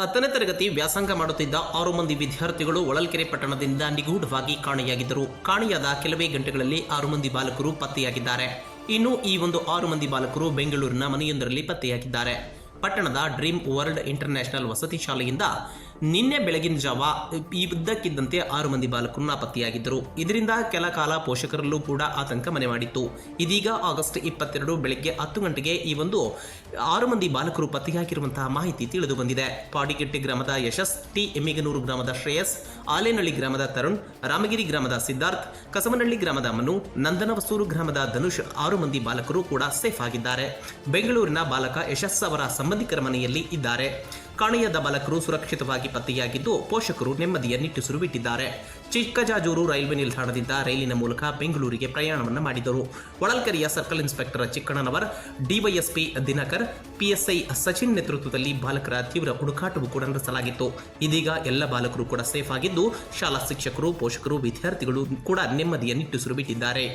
10ನೇ ತರಗತಿ ವ್ಯಾಸಂಗ ಮಾಡುತ್ತಿದ್ದ 6 ಮಂದಿ ವಿದ್ಯಾರ್ಥಿಗಳು ಹೊಳಲ್ಕೆರೆ ಪಟ್ಟಣದಿಂದ ನಿಗೂಢವಾಗಿ ಕಾಣೆಯಾಗಿದ್ದರು. ಕಾಣೆಯಾದ ಕೆಲವೇ ಗಂಟೆಗಳಲ್ಲಿ 6 ಮಂದಿ ಬಾಲಕರು ಪತ್ತೆಯಾಗಿದ್ದಾರೆ. ಇನ್ನು ಈ ಒಂದು 6 ಮಂದಿ ಬಾಲಕರು ಬೆಂಗಳೂರಿನ ಮನೆಯೊಂದರಲ್ಲಿ ಪತ್ತೆಯಾಗಿದ್ದಾರೆ. ಪಟ್ಟಣದ ಡ್ರೀಮ್ ವರ್ಲ್ಡ್ ಇಂಟರ್ನ್ಯಾಷನಲ್ ವಸತಿ ಶಾಲೆಯಿಂದ ನಿನ್ನೆ ಬೆಳಗಿನ ಜಾವ ಇದ್ದಕ್ಕಿದ್ದಂತೆ 6 ಮಂದಿ ಬಾಲಕರು ನಾಪತ್ತೆಯಾಗಿದ್ದರು. ಇದರಿಂದ ಕೆಲ ಕಾಲ ಪೋಷಕರಲ್ಲೂ ಕೂಡ ಆತಂಕ ಮನೆ ಮಾಡಿತ್ತು. ಇದೀಗ ಆಗಸ್ಟ್ 22 ಬೆಳಗ್ಗೆ 10 ಗಂಟೆಗೆ ಈ ಒಂದು 6 ಮಂದಿ ಬಾಲಕರು ಪತ್ತೆಯಾಗಿರುವಂತಹ ಮಾಹಿತಿ ತಿಳಿದು ಬಂದಿದೆ. ಪಾಡಿಗೆಟ್ಟೆ ಗ್ರಾಮದ ಯಶಸ್, ಟಿ ಎಮ್ಮಿಗನೂರು ಗ್ರಾಮದ ಶ್ರೇಯಸ್, ಆಲೇನಹಳ್ಳಿ ಗ್ರಾಮದ ತರುಣ್, ರಾಮಗಿರಿ ಗ್ರಾಮದ ಸಿದ್ಧಾರ್ಥ್, ಕಸಮನಹಳ್ಳಿ ಗ್ರಾಮದ ಮನು, ನಂದನವಸೂರು ಗ್ರಾಮದ ಧನುಷ್ 6 ಮಂದಿ ಬಾಲಕರು ಕೂಡ ಸೇಫ್ ಆಗಿದ್ದಾರೆ. ಬೆಂಗಳೂರಿನ ಬಾಲಕ ಯಶಸ್ ಅವರ ಸಂಬಂಧಿಕರ ಮನೆಯಲ್ಲಿ ಇದ್ದಾರೆ. ಕಾಣೆಯಾದ ಬಾಲಕರು ಸುರಕ್ಷಿತವಾಗಿ ಪತ್ತೆಯಾಗಿದ್ದು ಪೋಷಕರು ನೆಮ್ಮದಿಯ ನಿಟ್ಟುಸಿರು ಬಿಟ್ಟಿದ್ದಾರೆ. ಚಿಕ್ಕಜಾಜೂರು ರೈಲ್ವೆ ನಿಲ್ದಾಣದಿಂದ ರೈಲಿನ ಮೂಲಕ ಬೆಂಗಳೂರಿಗೆ ಪ್ರಯಾಣವನ್ನು ಮಾಡಿದರು. ಹೊಳಲ್ಕೆರೆಯ circle inspector Chikkannanavar, DYSP Dinakar, PSI Sachin ನೇತೃತ್ವದಲ್ಲಿ ಬಾಲಕರ ತೀವ್ರ ಹುಡುಕಾಟವು ಕೂಡ ನಡೆಸಲಾಗಿತ್ತು. ಇದೀಗ ಎಲ್ಲ ಬಾಲಕರು ಕೂಡ ಸೇಫ್ ಆಗಿದ್ದು ಶಾಲಾ ಶಿಕ್ಷಕರು, ಪೋಷಕರು, ವಿದ್ಯಾರ್ಥಿಗಳು ಕೂಡ ನೆಮ್ಮದಿಯ ನಿಟ್ಟುಸಿರು ಬಿಟ್ಟಿದ್ದಾರೆ.